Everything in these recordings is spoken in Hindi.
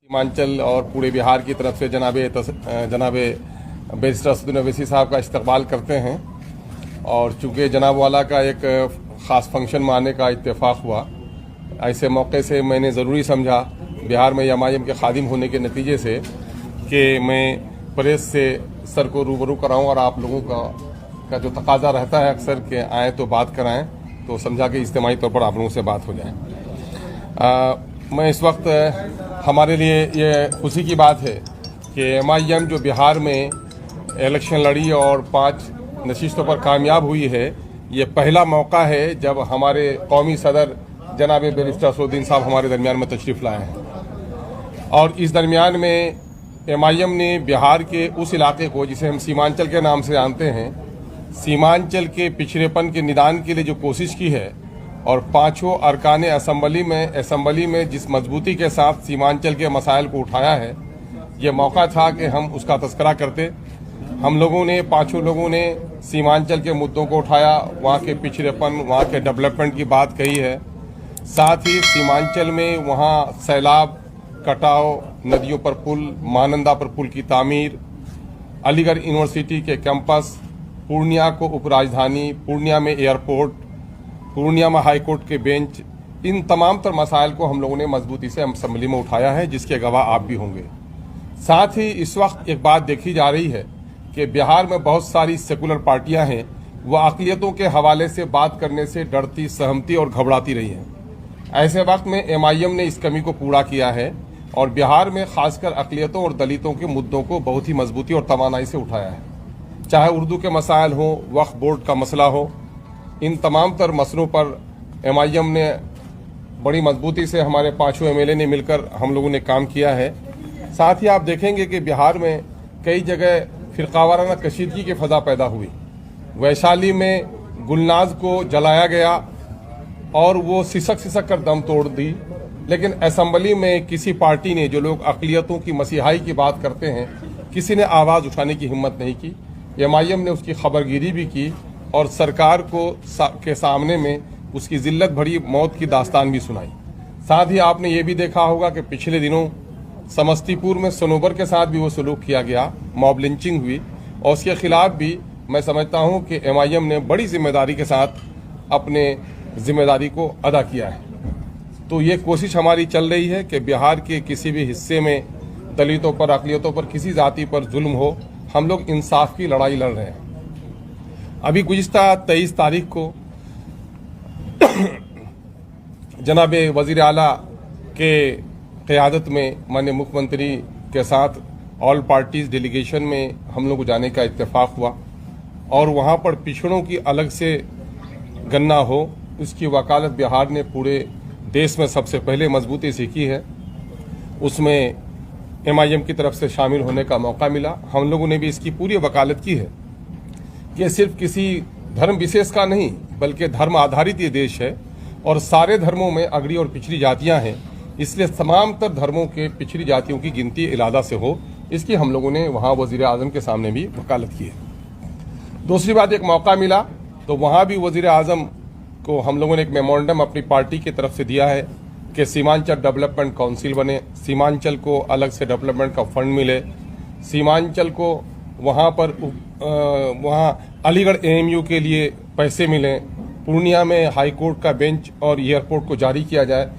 सीमांचल और पूरे बिहार की तरफ से जनाब बैरिस्टर असदुद्दीन ओवैसी साहब का इस्तकबाल करते हैं। और चूँकि जनाब वाला का एक ख़ास फंक्शन में आने का इत्तेफाक हुआ, ऐसे मौके से मैंने ज़रूरी समझा बिहार में एमआईएम के खादिम होने के नतीजे से कि मैं प्रेस से सर को रूबरू कराऊं और आप लोगों का जो तकाजा रहता है अक्सर कि आएँ तो बात कराएं, तो समझा कि इज्तिमाई तौर पर आप लोगों से बात हो जाए। मैं इस वक्त हमारे लिए ये खुशी की बात है कि एमआईएम जो बिहार में इलेक्शन लड़ी और 5 नशिस्तों पर कामयाब हुई है, ये पहला मौका है जब हमारे कौमी सदर जनाब बैरिस्टर असदुद्दीन साहब हमारे दरमियान में तशरीफ़ लाए हैं। और इस दरमियान में एमआईएम ने बिहार के उस इलाके को जिसे हम सीमांचल के नाम से जानते हैं, सीमांचल के पिछड़ेपन के निदान के लिए जो कोशिश की है और 5 अरकान असम्बली में जिस मजबूती के साथ सीमांचल के मसाइल को उठाया है, ये मौका था कि हम उसका तस्करा करते। हम लोगों ने 5 लोगों ने सीमांचल के मुद्दों को उठाया, वहाँ के पिछड़ेपन, वहाँ के डेवलपमेंट की बात कही है। साथ ही सीमांचल में वहाँ सैलाब, कटाव, नदियों पर पुल, महानंदा पर पुल की तामीर, अलीगढ़ यूनिवर्सिटी के कैंपस, पूर्णिया को उपराजधानी, पूर्णिया में एयरपोर्ट, पूर्णिया में हाई कोर्ट के बेंच, इन तमाम तर मसाइल को हम लोगों ने मजबूती से असम्बली में उठाया है, जिसके गवाह आप भी होंगे। साथ ही इस वक्त एक बात देखी जा रही है कि बिहार में बहुत सारी सेकुलर पार्टियां हैं, वह अक़लियतों के हवाले से बात करने से डरती, सहमती और घबराती रही हैं। ऐसे वक्त में एमआईएम ने इस कमी को पूरा किया है और बिहार में खासकर अक़लियतों और दलितों के मुद्दों को बहुत ही मजबूती और तवानाई से उठाया है। चाहे उर्दू के मसाइल हो, वक्फ बोर्ड का मसला हो, इन तमाम तर मसलों पर एमआईएम ने बड़ी मजबूती से, हमारे 5 एमएलए ने मिलकर हम लोगों ने काम किया है। साथ ही आप देखेंगे कि बिहार में कई जगह फ़िरकावाराना कशीदगी की फ़ज़ा पैदा हुई। वैशाली में गुलनाज को जलाया गया और वो सिसक कर दम तोड़ दी, लेकिन असम्बली में किसी पार्टी ने, जो लोग अक़लियतों की मसीहाई की बात करते हैं, किसी ने आवाज़ उठाने की हिम्मत नहीं की। एमआईएम ने उसकी खबरगिरी भी की और सरकार के सामने में उसकी जिल्लत भरी मौत की दास्तान भी सुनाई। साथ ही आपने ये भी देखा होगा कि पिछले दिनों समस्तीपुर में सनोबर के साथ भी वो सलूक किया गया, मॉब लिंचिंग हुई, और उसके खिलाफ भी मैं समझता हूँ कि एमआईएम ने बड़ी जिम्मेदारी के साथ अपने जिम्मेदारी को अदा किया है। तो ये कोशिश हमारी चल रही है कि बिहार के किसी भी हिस्से में दलितों पर, अक़लियतों पर, किसी जाति पर जुल्म हो, हम लोग इंसाफ की लड़ाई लड़ रहे हैं। अभी गुज़िश्ता 23 तारीख को जनाब वज़ीर आला के क़यादत में माननीय मुख्यमंत्री के साथ ऑल पार्टीज़ डेलीगेशन में हम लोग जाने का इत्तेफाक हुआ और वहाँ पर पिछड़ों की अलग से गणना हो, इसकी वकालत बिहार ने पूरे देश में सबसे पहले मजबूती से की है। उसमें एमआईएम की तरफ से शामिल होने का मौका मिला। हम लोगों ने भी इसकी पूरी वकालत की है कि सिर्फ किसी धर्म विशेष का नहीं, बल्कि धर्म आधारित ये देश है और सारे धर्मों में अगड़ी और पिछड़ी जातियां हैं, इसलिए तमाम तर धर्मों के पिछड़ी जातियों की गिनती इरादा से हो, इसकी हम लोगों ने वहाँ वज़ीर आज़म के सामने भी वकालत की है। दूसरी बात, एक मौका मिला तो वहाँ भी वज़ीर आज़म को हम लोगों ने एक मेमोरेंडम अपनी पार्टी की तरफ से दिया है कि सीमांचल डेवलपमेंट काउंसिल बने, सीमांचल को अलग से डेवलपमेंट का फंड मिले, सीमांचल को वहाँ अलीगढ़ एएमयू के लिए पैसे मिलें, पूर्णिया में हाई कोर्ट का बेंच और एयरपोर्ट को जारी किया जाए।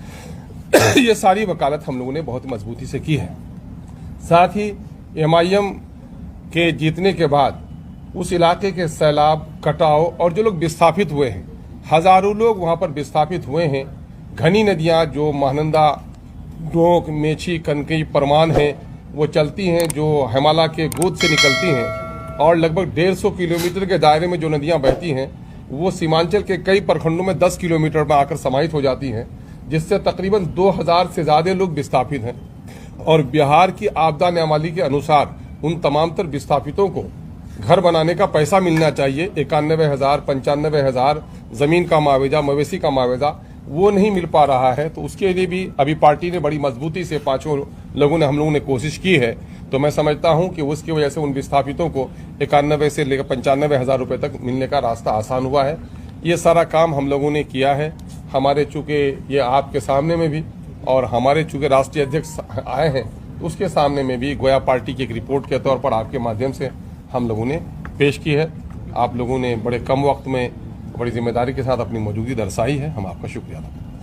ये सारी वकालत हम लोगों ने बहुत मजबूती से की है। साथ ही एमआईएम के जीतने के बाद उस इलाके के सैलाब, कटाव और जो लोग विस्थापित हुए हैं, हज़ारों लोग वहाँ पर विस्थापित हुए हैं। घनी नदियाँ जो महानंदा, डोंक, मेची, कनकई, परमान हैं, वो चलती हैं, जो हिमालय के गोद से निकलती हैं, और लगभग 150 किलोमीटर के दायरे में जो नदियाँ बहती हैं, वो सीमांचल के कई प्रखंडों में 10 किलोमीटर में आकर समाहित हो जाती हैं, जिससे तकरीबन 2000 से ज़्यादा लोग विस्थापित हैं। और बिहार की आपदा न्यायमाली के अनुसार उन तमाम तर विस्थापितों को घर बनाने का पैसा मिलना चाहिए। 91,000, 95,000 ज़मीन का मुआवजा, मवेशी का मुआवजा, वो नहीं मिल पा रहा है। तो उसके लिए भी अभी पार्टी ने बड़ी मजबूती से 5 लोगों ने, हम लोगों ने कोशिश की है। तो मैं समझता हूं कि उसकी वजह से उन विस्थापितों को 91 से लेकर 95,000 रुपये तक मिलने का रास्ता आसान हुआ है। ये सारा काम हम लोगों ने किया है। हमारे चूँकि ये आपके सामने में भी और हमारे चूँकि राष्ट्रीय अध्यक्ष आए हैं तो उसके सामने में भी गोया पार्टी की एक रिपोर्ट के तौर पर आपके माध्यम से हम लोगों ने पेश की है। आप लोगों ने बड़े कम वक्त में बड़ी जिम्मेदारी के साथ अपनी मौजूदगी दर्शाई है, हम आपका शुक्रिया अदा करते हैं।